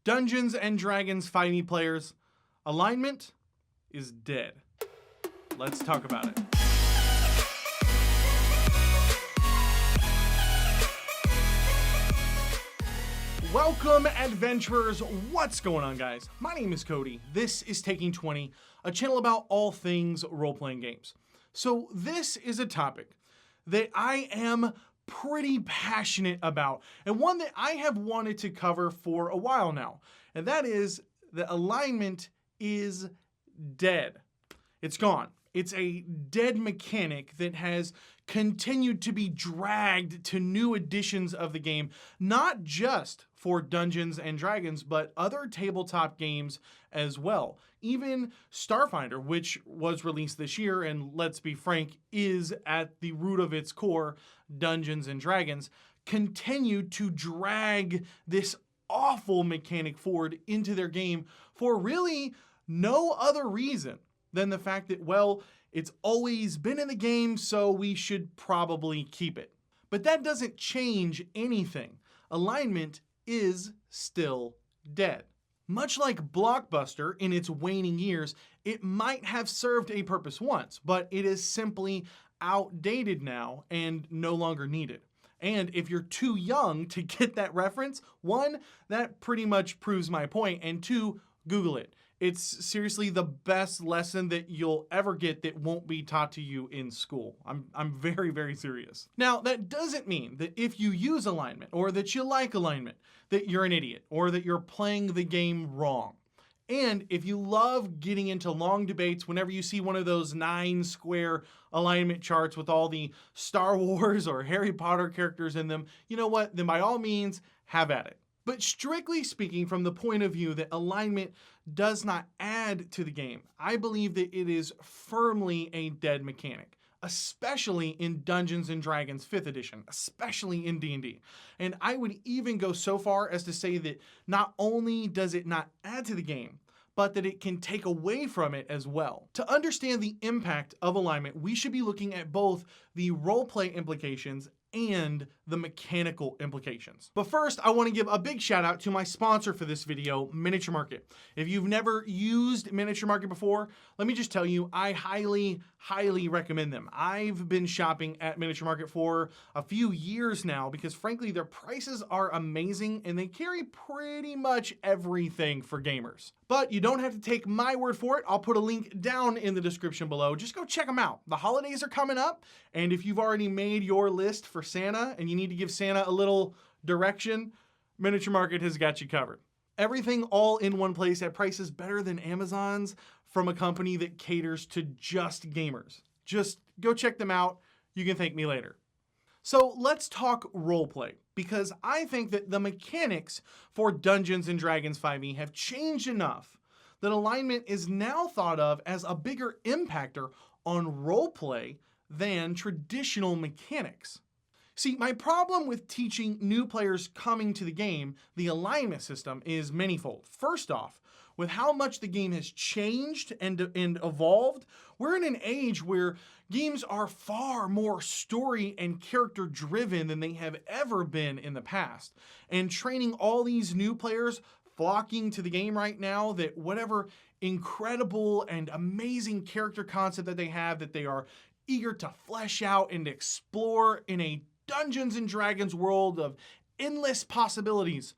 Dungeons and Dragons 5e players, alignment is dead. Let's talk about it. Welcome, adventurers. What's going on, guys? My name is Cody. This is Taking 20, a channel about all things role-playing games. So this is a topic that I am pretty passionate about, and one that I have wanted to cover for a while now, and that is that alignment is dead. It's gone. It's a dead mechanic that has continued to be dragged to new editions of the game, not just for Dungeons and Dragons, but other tabletop games as well. Even Starfinder, which was released this year, and let's be frank, is at the root of its core Dungeons and Dragons, continued to drag this awful mechanic forward into their game for really no other reason than the fact that, well, it's always been in the game, so we should probably keep it. But that doesn't change anything. Alignment is still dead. Much like Blockbuster in its waning years, it might have served a purpose once, but it is simply outdated now and no longer needed. And if you're too young to get that reference, one, that pretty much proves my point, and two, Google it. It's seriously the best lesson that you'll ever get that won't be taught to you in school. I'm very, very serious. Now, that doesn't mean that if you use alignment or that you like alignment, that you're an idiot or that you're playing the game wrong. And if you love getting into long debates whenever you see one of those 9 square alignment charts with all the Star Wars or Harry Potter characters in them, you know what? Then by all means, have at it. But strictly speaking, from the point of view that alignment does not add to the game, I believe that it is firmly a dead mechanic, especially in Dungeons and Dragons 5th edition, especially in D&D. And I would even go so far as to say that not only does it not add to the game, but that it can take away from it as well. To understand the impact of alignment, we should be looking at both the roleplay implications and the mechanical implications. But first, I want to give a big shout out to my sponsor for this video, Miniature Market. If you've never used Miniature Market before, let me just tell you, I highly, highly recommend them. I've been shopping at Miniature Market for a few years now because frankly, their prices are amazing and they carry pretty much everything for gamers. But you don't have to take my word for it. I'll put a link down in the description below. Just go check them out. The holidays are coming up, and if you've already made your list for Santa and you need to give Santa a little direction, Miniature Market has got you covered. Everything all in one place at prices better than Amazon's from a company that caters to just gamers. Just go check them out. You can thank me later. So let's talk roleplay, because I think that the mechanics for Dungeons and Dragons 5e have changed enough that alignment is now thought of as a bigger impactor on roleplay than traditional mechanics. See, my problem with teaching new players coming to the game the alignment system is manifold. First off, with how much the game has changed and evolved, we're in an age where games are far more story and character driven than they have ever been in the past. And training all these new players flocking to the game right now, that whatever incredible and amazing character concept that they have, that they are eager to flesh out and explore in a Dungeons and Dragons world of endless possibilities,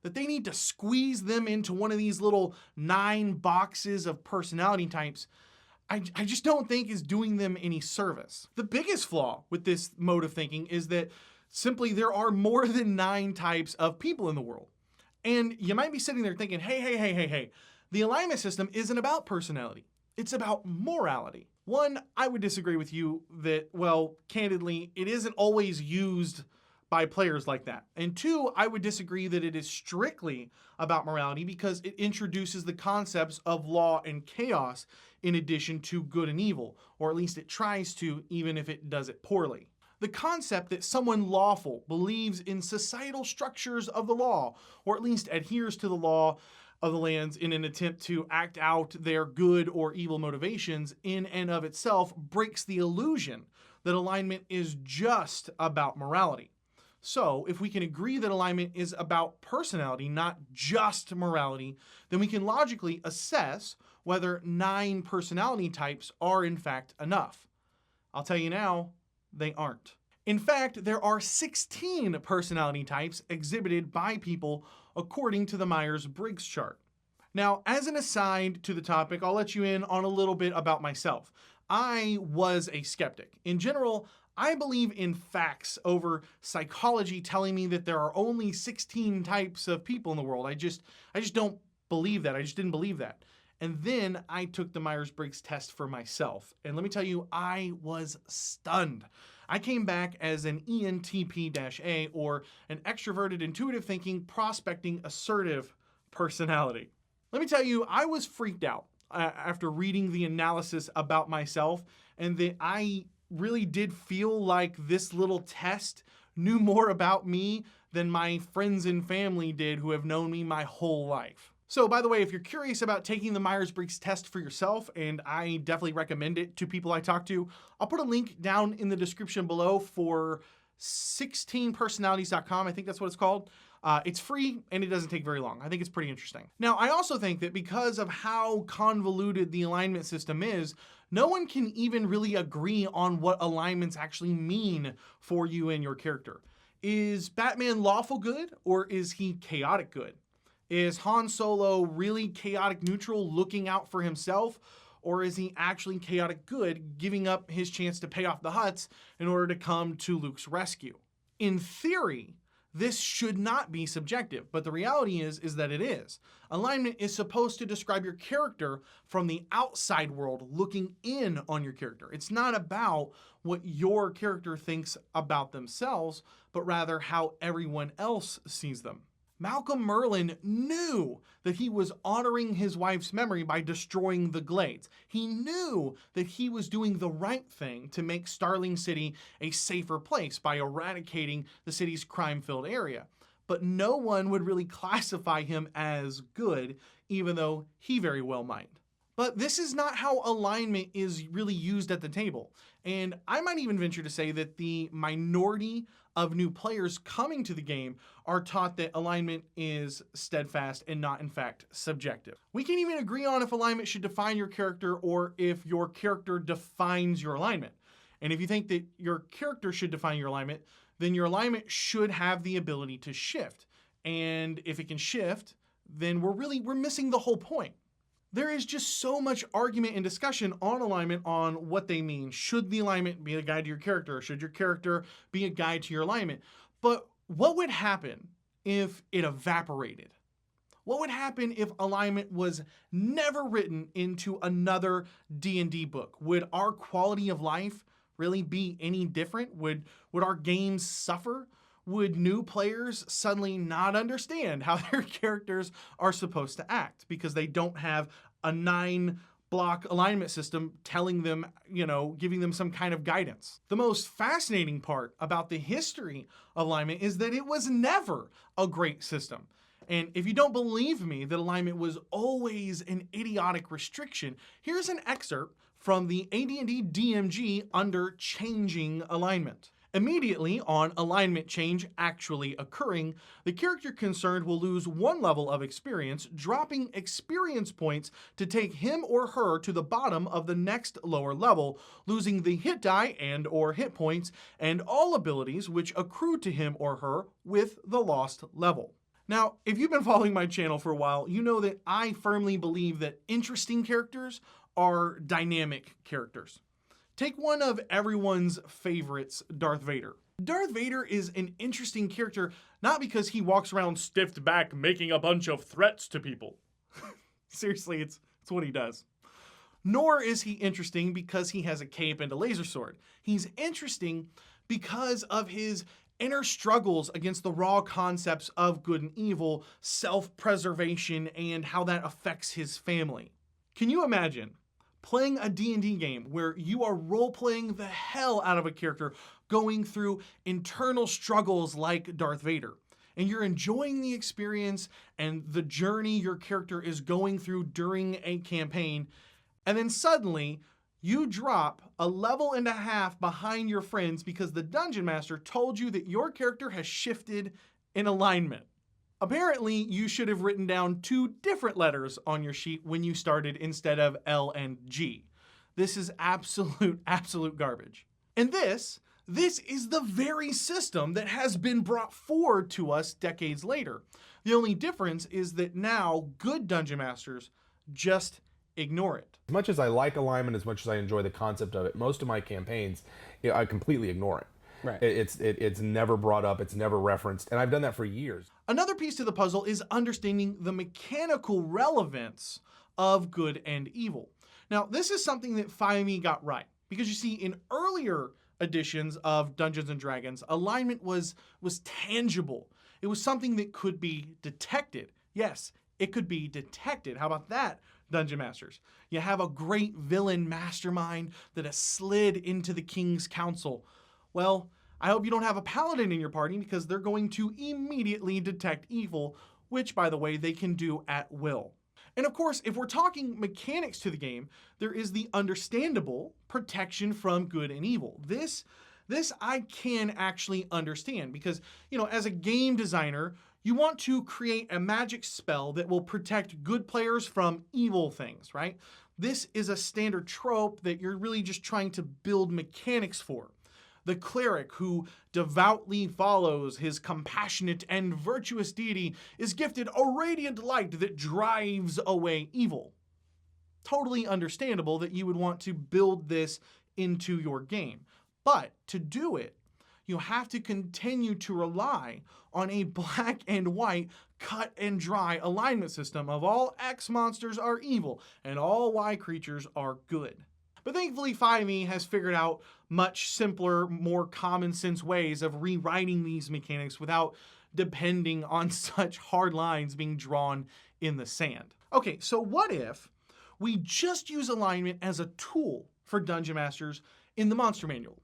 that they need to squeeze them into one of these little 9 boxes of personality types, I just don't think is doing them any service. The biggest flaw with this mode of thinking is that simply there are more than 9 types of people in the world. And you might be sitting there thinking, hey, the alignment system isn't about personality. It's about morality. One, I would disagree with you that, well, candidly, it isn't always used by players like that. And two, I would disagree that it is strictly about morality because it introduces the concepts of law and chaos in addition to good and evil, or at least it tries to, even if it does it poorly. The concept that someone lawful believes in societal structures of the law, or at least adheres to the law of the lands in an attempt to act out their good or evil motivations in and of itself breaks the illusion that alignment is just about morality. So if we can agree that alignment is about personality, not just morality, then we can logically assess whether 9 personality types are in fact enough. I'll tell you now, they aren't. In fact, there are 16 personality types exhibited by people according to the Myers-Briggs chart. Now, as an aside to the topic, I'll let you in on a little bit about myself. I was a skeptic. In general, I believe in facts over psychology telling me that there are only 16 types of people in the world. I just don't believe that. I just didn't believe that. And then I took the Myers-Briggs test for myself. And let me tell you, I was stunned. I came back as an ENTP-A, or an extroverted, intuitive thinking, prospecting, assertive personality. Let me tell you, I was freaked out after reading the analysis about myself, and that I really did feel like this little test knew more about me than my friends and family did who have known me my whole life. So by the way, if you're curious about taking the Myers-Briggs test for yourself, and I definitely recommend it to people I talk to, I'll put a link down in the description below for 16personalities.com. I think that's what it's called. It's free and it doesn't take very long. I think it's pretty interesting. Now, I also think that because of how convoluted the alignment system is, no one can even really agree on what alignments actually mean for you and your character. Is Batman lawful good, or is he chaotic good? Is Han Solo really chaotic neutral, looking out for himself? Or is he actually chaotic good, giving up his chance to pay off the Hutts in order to come to Luke's rescue? In theory, this should not be subjective, but the reality is that it is. Alignment is supposed to describe your character from the outside world, looking in on your character. It's not about what your character thinks about themselves, but rather how everyone else sees them. Malcolm Merlin knew that he was honoring his wife's memory by destroying the Glades. He knew that he was doing the right thing to make Starling City a safer place by eradicating the city's crime-filled area. But no one would really classify him as good, even though he very well might. But this is not how alignment is really used at the table. And I might even venture to say that the minority of new players coming to the game are taught that alignment is steadfast and not, in fact, subjective. We can even agree on if alignment should define your character or if your character defines your alignment. And if you think that your character should define your alignment, then your alignment should have the ability to shift. And if it can shift, then we're missing the whole point. There is just so much argument and discussion on alignment, on what they mean. Should the alignment be a guide to your character? Or should your character be a guide to your alignment? But what would happen if it evaporated? What would happen if alignment was never written into another D&D book? Would our quality of life really be any different? Would our games suffer? Would new players suddenly not understand how their characters are supposed to act because they don't have a 9-block alignment system telling them, giving them some kind of guidance? The most fascinating part about the history of alignment is that it was never a great system. And if you don't believe me that alignment was always an idiotic restriction, here's an excerpt from the AD&D DMG under Changing Alignment. Immediately on alignment change actually occurring, the character concerned will lose 1 level of experience, dropping experience points to take him or her to the bottom of the next lower level, losing the hit die and/or hit points and all abilities which accrue to him or her with the lost level. Now, if you've been following my channel for a while, you know that I firmly believe that interesting characters are dynamic characters. Take one of everyone's favorites, Darth Vader. Darth Vader is an interesting character, not because he walks around stiffed back making a bunch of threats to people. Seriously, it's what he does. Nor is he interesting because he has a cape and a laser sword. He's interesting because of his inner struggles against the raw concepts of good and evil, self-preservation, and how that affects his family. Can you imagine playing a D&D game where you are role-playing the hell out of a character going through internal struggles like Darth Vader, and you're enjoying the experience and the journey your character is going through during a campaign, and then suddenly You drop a level and a half behind your friends because the Dungeon Master told you that your character has shifted in alignment. Apparently, you should have written down 2 different letters on your sheet when you started instead of L and G. This is absolute garbage. And this is the very system that has been brought forward to us decades later. The only difference is that now good Dungeon Masters just ignore it. As much as I like alignment, as much as I enjoy the concept of it, most of my campaigns, I completely ignore it. Right. It's never brought up, it's never referenced, and I've done that for years. Another piece to the puzzle is understanding the mechanical relevance of good and evil. Now, this is something that 5e got right, because you see, in earlier editions of Dungeons & Dragons, alignment was tangible. It was something that could be detected. Yes, it could be detected. How about that, Dungeon Masters? You have a great villain mastermind that has slid into the King's Council. Well, I hope you don't have a paladin in your party, because they're going to immediately detect evil, which, by the way, they can do at will. And of course, if we're talking mechanics to the game, there is the understandable protection from good and evil. This I can actually understand because, as a game designer, you want to create a magic spell that will protect good players from evil things, right? This is a standard trope that you're really just trying to build mechanics for. The cleric who devoutly follows his compassionate and virtuous deity is gifted a radiant light that drives away evil. Totally understandable that you would want to build this into your game. But to do it, you have to continue to rely on a black and white cut and dry alignment system of all X monsters are evil and all Y creatures are good. But thankfully 5e has figured out much simpler, more common sense ways of rewriting these mechanics without depending on such hard lines being drawn in the sand. Okay, so what if we just use alignment as a tool for Dungeon Masters in the Monster Manual?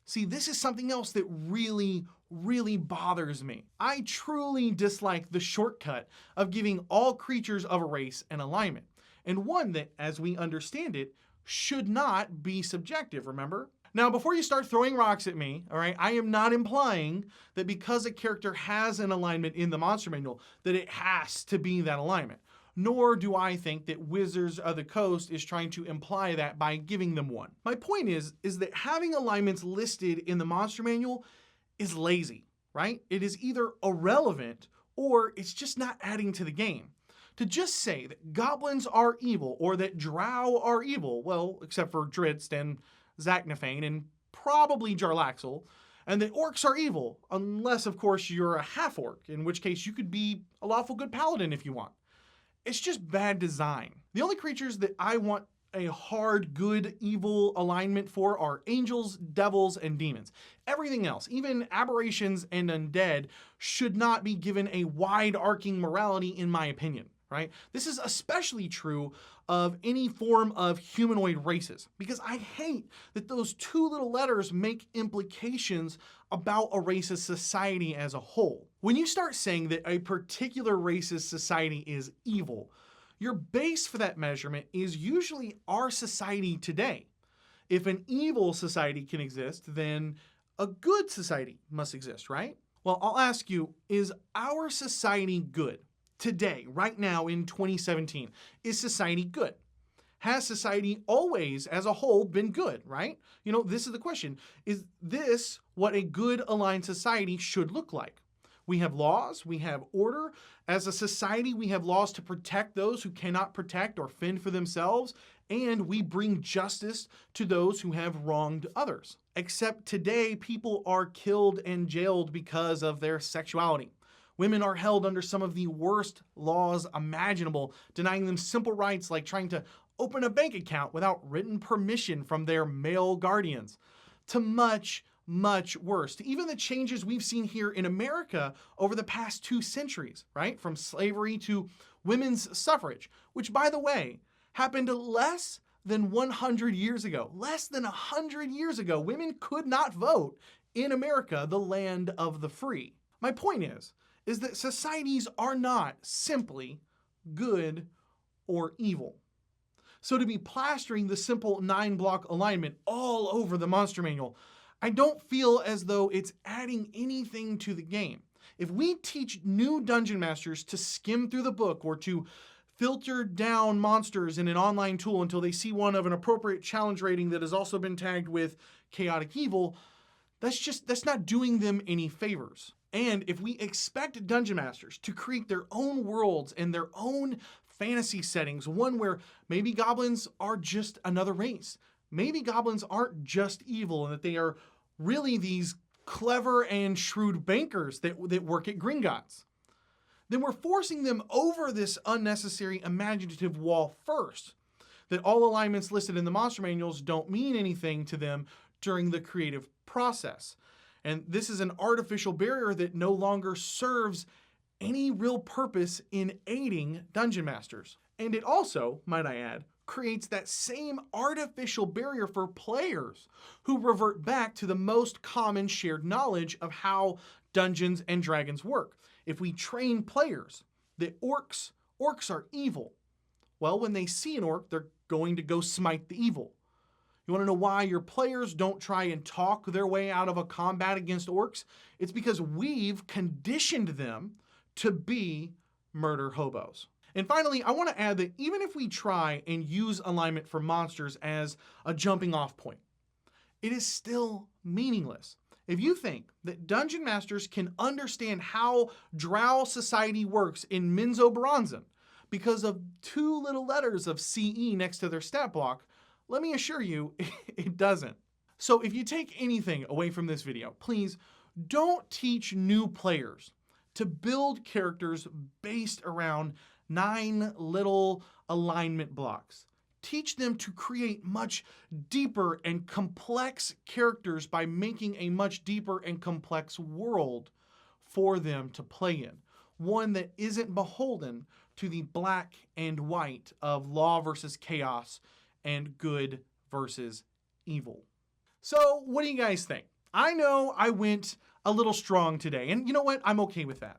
See, this is something else that really bothers me. I truly dislike the shortcut of giving all creatures of a race an alignment, and one that, as we understand it, should not be subjective, remember? Now, before you start throwing rocks at me, all right, I am not implying that because a character has an alignment in the Monster Manual, that it has to be that alignment. Nor do I think that Wizards of the Coast is trying to imply that by giving them one. My point is that having alignments listed in the Monster Manual is lazy, right? It is either irrelevant or it's just not adding to the game. To just say that goblins are evil or that drow are evil, well, except for Drizzt and Xanathar and probably Jarlaxle, and that orcs are evil, unless, of course, you're a half-orc, in which case you could be a lawful good paladin if you want. It's just bad design. The only creatures that I want a hard good evil alignment for are angels, devils, and demons. Everything else, even aberrations and undead, should not be given a wide-arcing morality, in my opinion. Right? This is especially true of any form of humanoid races, because I hate that those 2 little letters make implications about a race's society as a whole. When you start saying that a particular race's society is evil, your base for that measurement is usually our society today. If an evil society can exist, then a good society must exist, right? Well, I'll ask you, is our society good? Today, right now in 2017, is society good? Has society always, as a whole, been good, right? This is the question. Is this what a good aligned society should look like? We have laws, we have order. As a society, we have laws to protect those who cannot protect or fend for themselves, and we bring justice to those who have wronged others. Except today, people are killed and jailed because of their sexuality. Women are held under some of the worst laws imaginable, denying them simple rights like trying to open a bank account without written permission from their male guardians, to much worse, to even the changes we've seen here in America over the past 2 centuries, right? From slavery to women's suffrage, which, by the way, happened less than 100 years ago. Less than 100 years ago, women could not vote in America, the land of the free. My point is that societies are not simply good or evil. So to be plastering the simple 9-block alignment all over the monster manual, I don't feel as though it's adding anything to the game. If we teach new dungeon masters to skim through the book or to filter down monsters in an online tool until they see one of an appropriate challenge rating that has also been tagged with chaotic evil, that's not doing them any favors. And if we expect dungeon masters to create their own worlds and their own fantasy settings, one where maybe goblins are just another race, maybe goblins aren't just evil and that they are really these clever and shrewd bankers that work at Gringotts, then we're forcing them over this unnecessary imaginative wall first, that all alignments listed in the monster manuals don't mean anything to them during the creative process. And this is an artificial barrier that no longer serves any real purpose in aiding dungeon masters. And it also, might I add, creates that same artificial barrier for players who revert back to the most common shared knowledge of how Dungeons and Dragons work. If we train players that orcs are evil, well, when they see an orc, they're going to go smite the evil. You want to know why your players don't try and talk their way out of a combat against orcs? It's because we've conditioned them to be murder hobos. And finally, I want to add that even if we try and use alignment for monsters as a jumping off point, it is still meaningless. If you think that dungeon masters can understand how drow society works in Minzo Baranzan because of 2 little letters of CE next to their stat block, let me assure you, it doesn't. So if you take anything away from this video, please don't teach new players to build characters based around 9 little alignment blocks. Teach them to create much deeper and complex characters by making a much deeper and complex world for them to play in. One that isn't beholden to the black and white of law versus chaos and good versus evil. So what do you guys think? I know I went a little strong today, and you know what? I'm okay with that.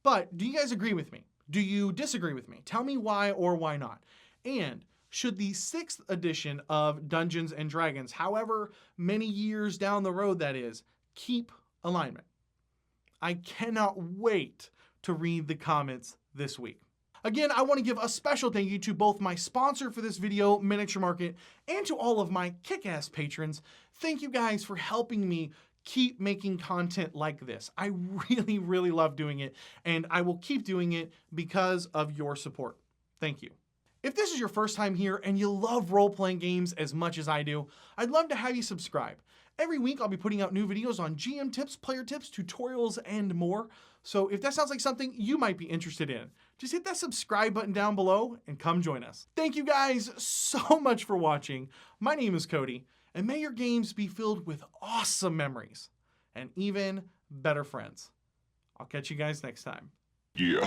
But do you guys agree with me? Do you disagree with me? Tell me why or why not. And should the 6th edition of Dungeons and Dragons, however many years down the road that is, keep alignment? I cannot wait to read the comments this week. Again, I want to give a special thank you to both my sponsor for this video, Miniature Market, and to all of my kick-ass patrons. Thank you guys for helping me keep making content like this. I really, really love doing it, and I will keep doing it because of your support. Thank you. If this is your first time here and you love role-playing games as much as I do, I'd love to have you subscribe. Every week I'll be putting out new videos on GM tips, player tips, tutorials, and more. So if that sounds like something you might be interested in, just hit that subscribe button down below and come join us. Thank you guys so much for watching. My name is Cody, and may your games be filled with awesome memories and even better friends. I'll catch you guys next time. Yeah.